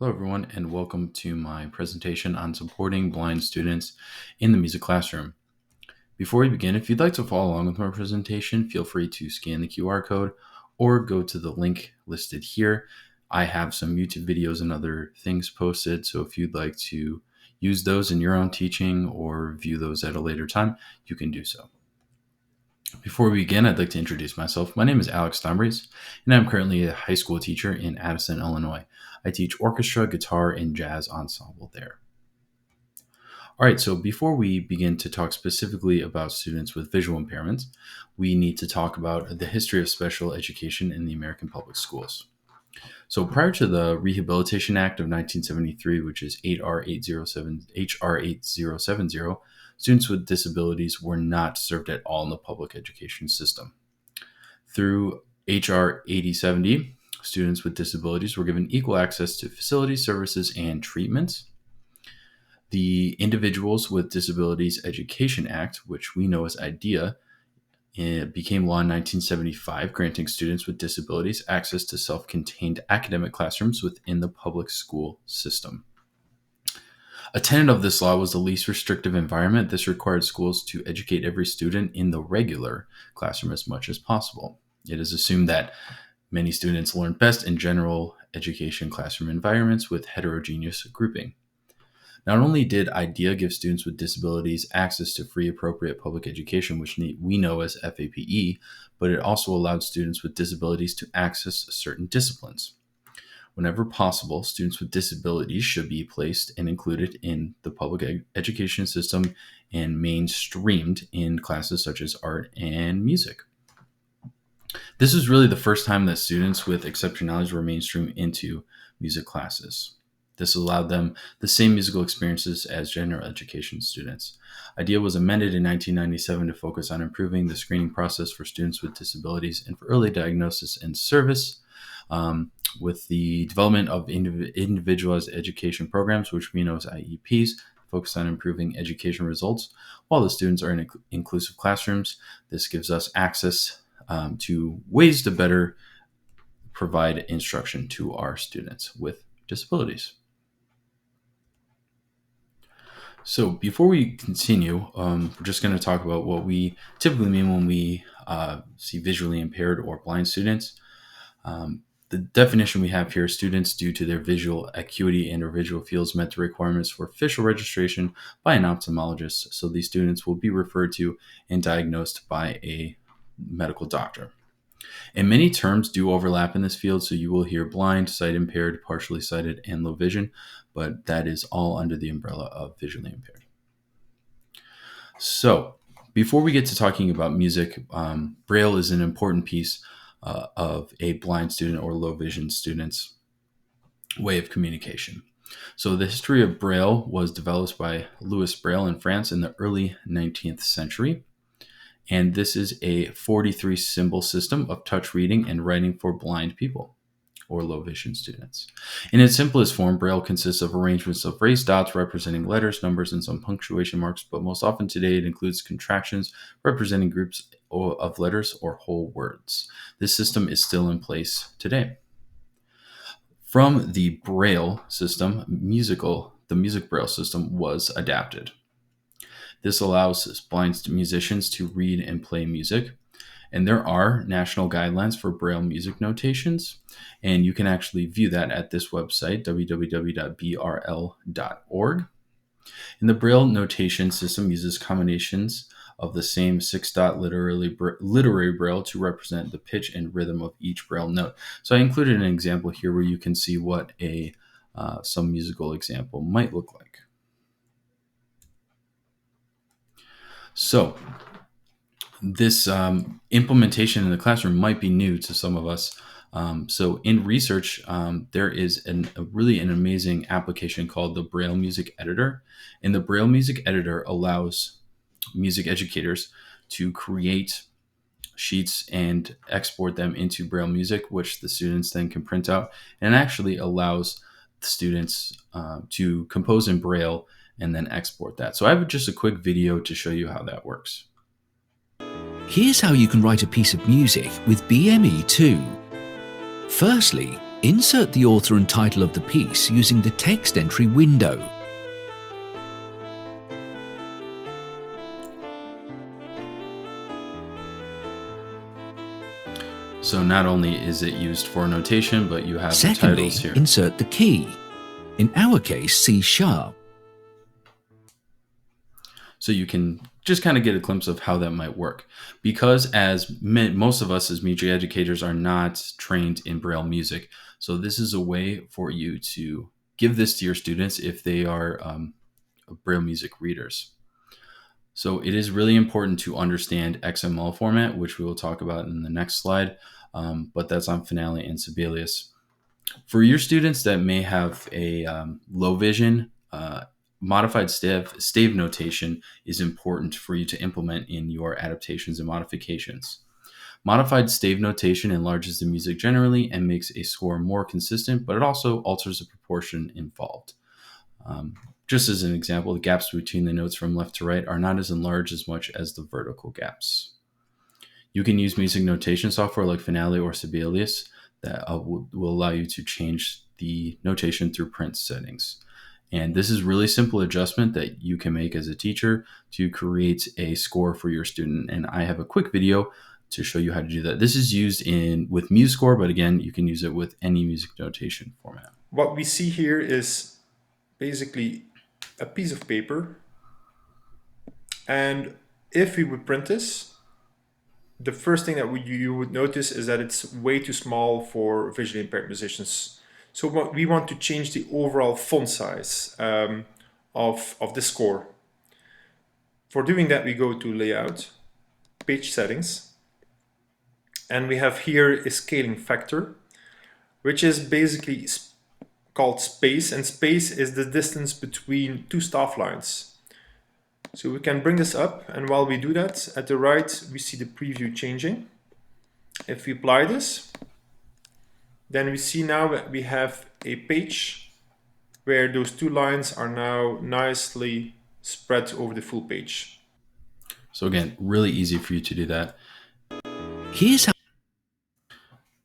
Hello, everyone, and welcome to my presentation on supporting blind students in the music classroom. Before we begin, if you'd like to follow along with my presentation, feel free to scan the QR code or go to the link listed here. I have some YouTube videos and other things posted, so if you'd like to use those in your own teaching or view those at a later time, you can do so. Before we begin, I'd like to introduce myself. My name is Alex Stumbries, and I'm currently a high school teacher in Addison, Illinois. I teach orchestra, guitar, and jazz ensemble there. All right, so before we begin to talk specifically about students with visual impairments, we need to talk about the history of special education in the American public schools. So prior to the Rehabilitation Act of 1973, which is HR 8070, students with disabilities were not served at all in the public education system. Through HR 8070, students with disabilities were given equal access to facilities, services, and treatments. The Individuals with Disabilities Education Act, which we know as IDEA, it became law in 1975, granting students with disabilities access to self-contained academic classrooms within the public school system. A tenet of this law was the least restrictive environment. This required schools to educate every student in the regular classroom as much as possible. It is assumed that many students learn best in general education classroom environments with heterogeneous grouping. Not only did IDEA give students with disabilities access to free appropriate public education, which we know as FAPE, but it also allowed students with disabilities to access certain disciplines. Whenever possible, students with disabilities should be placed and included in the public education system and mainstreamed in classes such as art and music. This was really the first time that students with exceptionalities were mainstreamed into music classes. This allowed them the same musical experiences as general education students. IDEA was amended in 1997 to focus on improving the screening process for students with disabilities and for early diagnosis and service. With the development of individualized education programs, which we know as IEPs, focused on improving education results while the students are in inclusive classrooms. This gives us access to ways to better provide instruction to our students with disabilities. So before we continue, we're just going to talk about what we typically mean when we see visually impaired or blind students. The definition we have here: students due to their visual acuity and or visual fields met the requirements for official registration by an ophthalmologist. So these students will be referred to and diagnosed by a medical doctor. And many terms do overlap in this field, so you will hear blind, sight impaired, partially sighted, and low vision, but that is all under the umbrella of visually impaired. So before we get to talking about music, Braille is an important piece of a blind student or low vision student's way of communication. So the history of Braille was developed by Louis Braille in France in the early 19th century. And this is a 43 symbol system of touch reading and writing for blind people or low vision students. In its simplest form, Braille consists of arrangements of raised dots representing letters, numbers, and some punctuation marks, but most often today it includes contractions representing groups of letters or whole words. This system is still in place today. From the Braille system, the music Braille system was adapted. This allows blind musicians to read and play music. And there are national guidelines for Braille music notations. And you can actually view that at this website, www.brl.org. And the Braille notation system uses combinations of the same 6-dot literary Braille to represent the pitch and rhythm of each Braille note. So I included an example here where you can see what some musical example might look like. So this implementation in the classroom might be new to some of us. So in research, there is really an amazing application called the Braille Music Editor. And the Braille Music Editor allows music educators to create sheets and export them into Braille music, which the students then can print out, and actually allows the students to compose in Braille and then export that. So I have just a quick video to show you how that works. Here's how you can write a piece of music with BME2. Firstly, Insert the author and title of the piece using the text entry window. So not only is it used for notation, but you have the Secondly, titles here. insert the key. In our case, C#. So you can just kind of get a glimpse of how that might work. Because most of us as music educators are not trained in Braille music, so this is a way for you to give this to your students if they are Braille music readers. So it is really important to understand XML format, which we will talk about in the next slide, but that's on Finale and Sibelius. For your students that may have a low vision, modified stave notation is important for you to implement in your adaptations and modifications. Modified stave notation enlarges the music generally and makes a score more consistent, but it also alters the proportion involved. Just as an example, the gaps between the notes from left to right are not as enlarged as much as the vertical gaps. You can use music notation software like Finale or Sibelius that will allow you to change the notation through print settings. And this is really simple adjustment that you can make as a teacher to create a score for your student. And I have a quick video to show you how to do that. This is used with MuseScore, but again, you can use it with any music notation format. What we see here is basically a piece of paper. And if we would print this, the first thing that you would notice is that it's way too small for visually impaired musicians. So what we want to change the overall font size of the score. For doing that, we go to Layout, Page Settings, and we have here a scaling factor, which is basically called space, and space is the distance between two staff lines. So we can bring this up, and while we do that, at the right we see the preview changing. If we apply this, then we see now that we have a page where those two lines are now nicely spread over the full page. So again, really easy for you to do that. Here's how.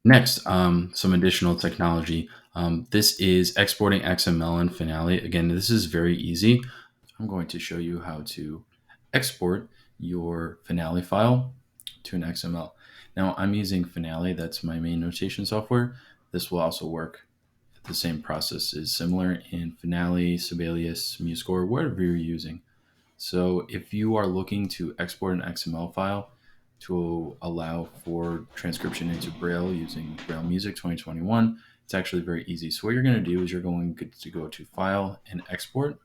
Next, some additional technology. This is exporting XML in Finale. Again, this is very easy. I'm going to show you how to export your Finale file to an XML. Now, I'm using Finale. That's my main notation software. This will also work. The same process is similar in Finale, Sibelius, MuseScore, whatever you're using. So if you are looking to export an XML file to allow for transcription into Braille using Braille Music 2021, it's actually very easy. So what you're going to do is you're going to go to File and Export,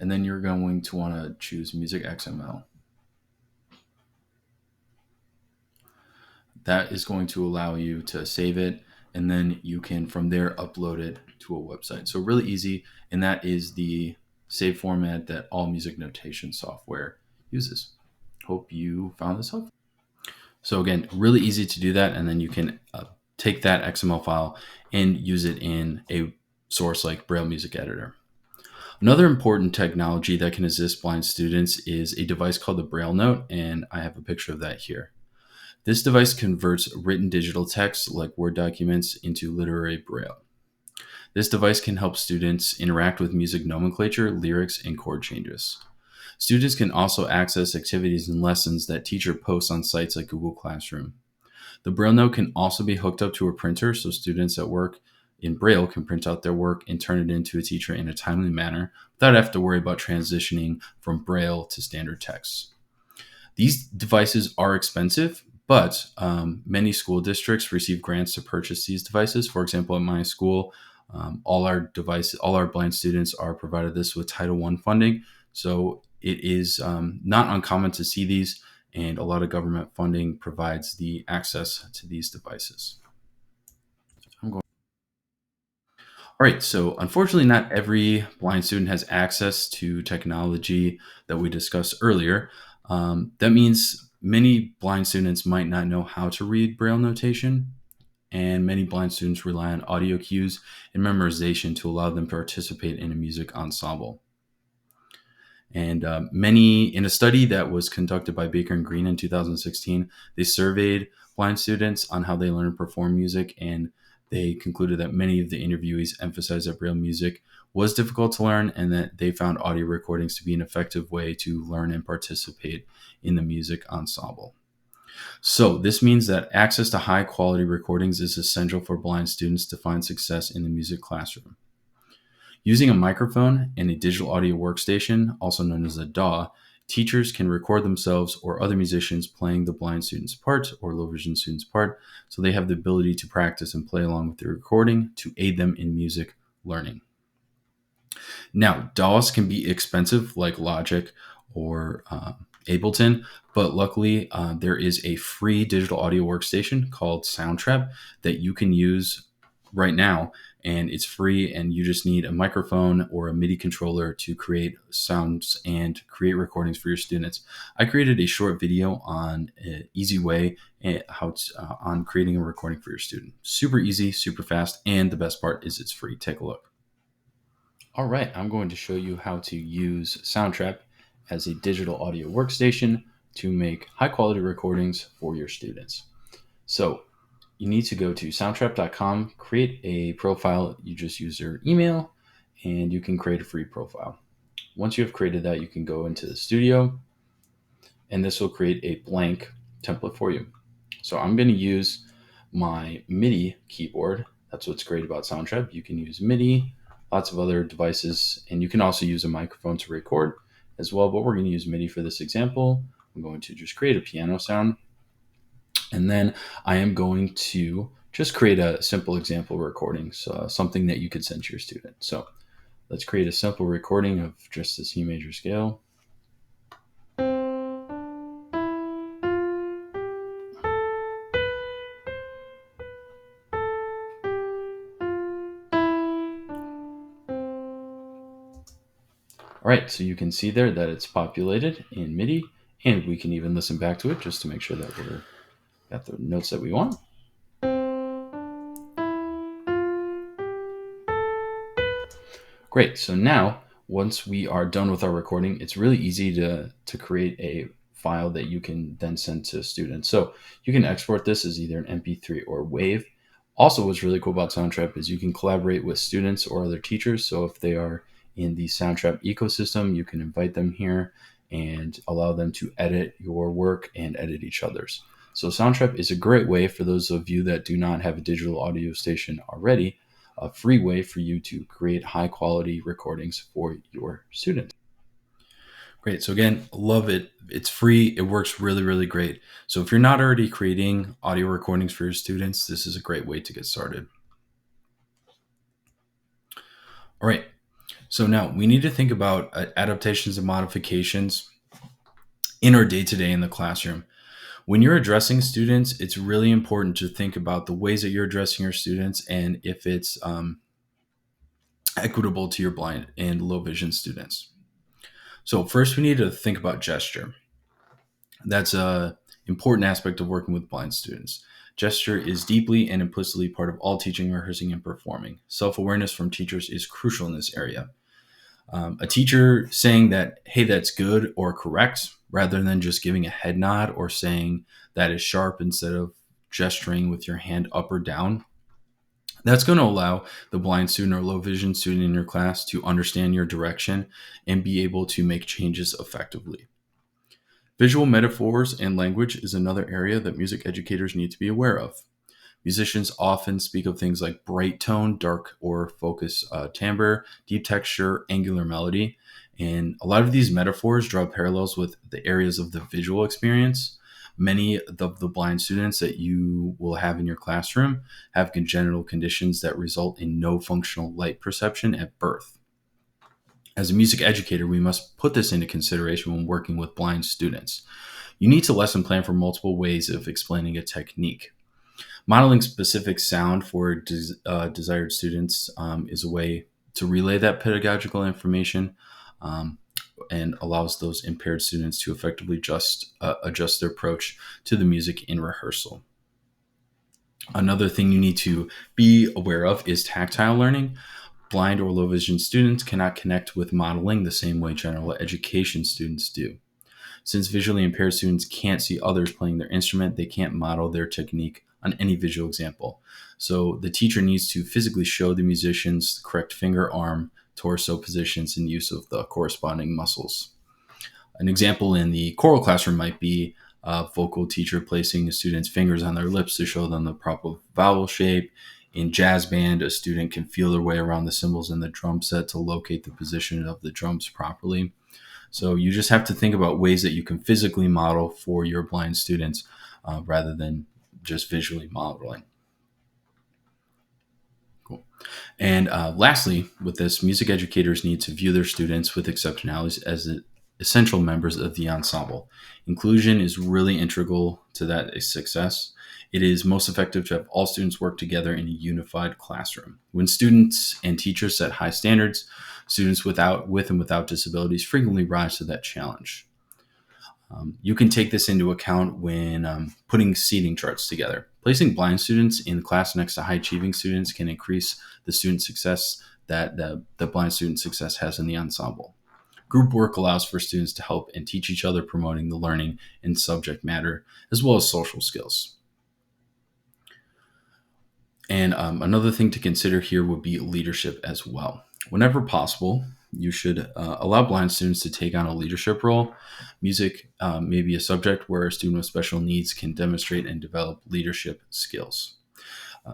and then you're going to want to choose Music XML. That is going to allow you to save it, and then you can from there upload it to a website. So really easy, and that is the save format that all music notation software uses. Hope you found this helpful. So again, really easy to do that, and then you can take that XML file and use it in a source like Braille Music Editor. Another important technology that can assist blind students is a device called the Braille Note, and I have a picture of that here. This device converts written digital text like Word documents into literary Braille. This device can help students interact with music nomenclature, lyrics, and chord changes. Students can also access activities and lessons that teacher posts on sites like Google Classroom. The Braille Note can also be hooked up to a printer, so students at work in Braille can print out their work and turn it into a teacher in a timely manner without having to worry about transitioning from Braille to standard text. These devices are expensive, but many school districts receive grants to purchase these devices. For example, at my school, all our blind students are provided this with Title I funding. So it is not uncommon to see these, and a lot of government funding provides the access to these devices. All right, so unfortunately, not every blind student has access to technology that we discussed earlier. That means many blind students might not know how to read Braille notation, and many blind students rely on audio cues and memorization to allow them to participate in a music ensemble. And in a study that was conducted by Baker and Green in 2016, they surveyed blind students on how they learn and perform music, and They concluded that many of the interviewees emphasized that Braille music was difficult to learn and that they found audio recordings to be an effective way to learn and participate in the music ensemble. So, this means that access to high quality recordings is essential for blind students to find success in the music classroom. Using a microphone and a digital audio workstation, also known as a DAW, teachers can record themselves or other musicians playing the blind student's part or low vision student's part, so they have the ability to practice and play along with the recording to aid them in music learning. Now, DAWs can be expensive, like Logic or Ableton, but luckily there is a free digital audio workstation called Soundtrap that you can use right now, and it's free, and you just need a microphone or a MIDI controller to create sounds and create recordings for your students. I created a short video on an easy way on creating a recording for your student. Super easy, super fast, and the best part is it's free. Take a look. All right, I'm going to show you how to use Soundtrap as a digital audio workstation to make high quality recordings for your students. So you need to go to soundtrap.com, create a profile. You just use your email and you can create a free profile. Once you have created that, you can go into the studio and this will create a blank template for you. So I'm going to use my MIDI keyboard. That's what's great about Soundtrap. You can use MIDI, lots of other devices, and you can also use a microphone to record as well, but we're going to use MIDI for this example. I'm going to just create a piano sound, and then I am going to just create a simple example recording, so something that you could send to your student. So let's create a simple recording of just the C major scale. All right, so you can see there that it's populated in MIDI, and we can even listen back to it just to make sure that we're got the notes that we want. Great, so now once we are done with our recording, it's really easy to create a file that you can then send to students. So you can export this as either an MP3 or WAV. Also, what's really cool about Soundtrap is you can collaborate with students or other teachers. So if they are in the Soundtrap ecosystem, you can invite them here and allow them to edit your work and edit each other's. So Soundtrap is a great way for those of you that do not have a digital audio station already, a free way for you to create high quality recordings for your students. Great. So again, love it. It's free. It works really, really great. So if you're not already creating audio recordings for your students, this is a great way to get started. All right. So now we need to think about adaptations and modifications in our day-to-day in the classroom. When you're addressing students, it's really important to think about the ways that you're addressing your students and if it's equitable to your blind and low vision students. So first we need to think about gesture. That's an important aspect of working with blind students. Gesture is deeply and implicitly part of all teaching, rehearsing, and performing. Self-awareness from teachers is crucial in this area. A teacher saying that, hey, that's good or correct, rather than just giving a head nod or saying that is sharp instead of gesturing with your hand up or down, that's going to allow the blind student or low vision student in your class to understand your direction and be able to make changes effectively. Visual metaphors and language is another area that music educators need to be aware of. Musicians often speak of things like bright tone, dark or focus timbre, deep texture, angular melody. And a lot of these metaphors draw parallels with the areas of the visual experience. Many of the blind students that you will have in your classroom have congenital conditions that result in no functional light perception at birth. As a music educator, we must put this into consideration when working with blind students. You need to lesson plan for multiple ways of explaining a technique. Modeling specific sound for desired students is a way to relay that pedagogical information and allows those impaired students to effectively adjust their approach to the music in rehearsal. Another thing you need to be aware of is tactile learning. Blind or low vision students cannot connect with modeling the same way general education students do. Since visually impaired students can't see others playing their instrument, they can't model their technique on any visual example. So the teacher needs to physically show the musicians the correct finger, arm, torso positions and use of the corresponding muscles. An example in the choral classroom might be a vocal teacher placing a student's fingers on their lips to show them the proper vowel shape. In jazz band, a student can feel their way around the cymbals in the drum set to locate the position of the drums properly. So you just have to think about ways that you can physically model for your blind students rather than just visually modeling. Cool. And lastly, with this, music educators need to view their students with exceptionalities as essential members of the ensemble. Inclusion is really integral to that success. It is most effective to have all students work together in a unified classroom. When students and teachers set high standards, students with and without disabilities frequently rise to that challenge. You can take this into account when putting seating charts together. Placing blind students in class next to high achieving students can increase the student success that the blind student success has in the ensemble. Group work allows for students to help and teach each other, promoting the learning in subject matter as well as social skills. And another thing to consider here would be leadership as well. Whenever possible, you should allow blind students to take on a leadership role. Music may be a subject where a student with special needs can demonstrate and develop leadership skills.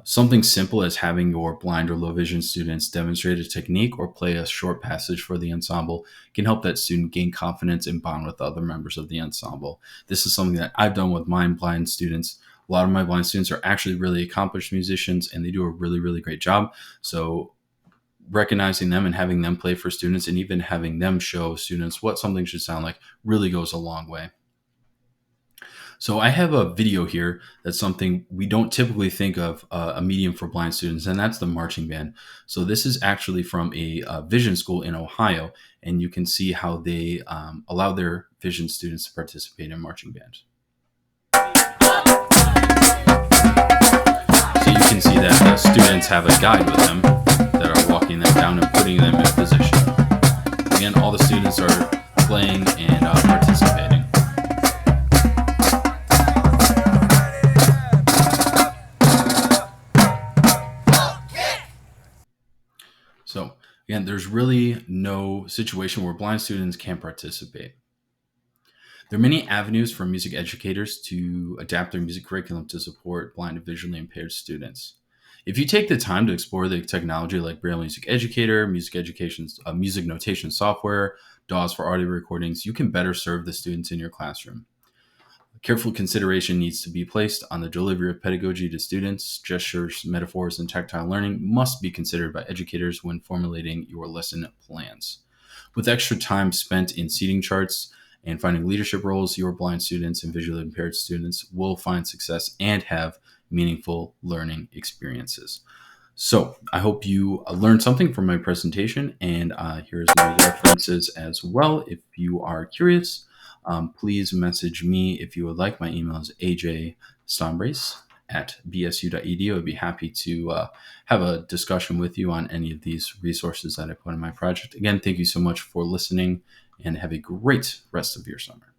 Something simple as having your blind or low vision students demonstrate a technique or play a short passage for the ensemble can help that student gain confidence and bond with other members of the ensemble. This is something that I've done with my blind students. A lot of my blind students are actually really accomplished musicians and they do a really, really great job. So recognizing them and having them play for students and even having them show students what something should sound like really goes a long way. So I have a video here that's something we don't typically think of a medium for blind students, and that's the marching band. So this is actually from a vision school in Ohio, and you can see how they allow their vision students to participate in marching band. So you can see that the students have a guide with them that are walking them down and putting them in position. Again, all the students are playing and participating. So again, there's really no situation where blind students can't participate. There are many avenues for music educators to adapt their music curriculum to support blind and visually impaired students. If you take the time to explore the technology like Braille Music Educator, music education, music notation software, DAWs for audio recordings, you can better serve the students in your classroom. Careful consideration needs to be placed on the delivery of pedagogy to students. Gestures, metaphors, and tactile learning must be considered by educators when formulating your lesson plans. With extra time spent in seating charts and finding leadership roles, your blind students and visually impaired students will find success and have meaningful learning experiences. So I hope you learned something from my presentation, and here's my references as well if you are curious. Please message me if you would like. My email is ajstombrace@bsu.edu. I'd be happy to have a discussion with you on any of these resources that I put in my project. Again, thank you so much for listening and have a great rest of your summer.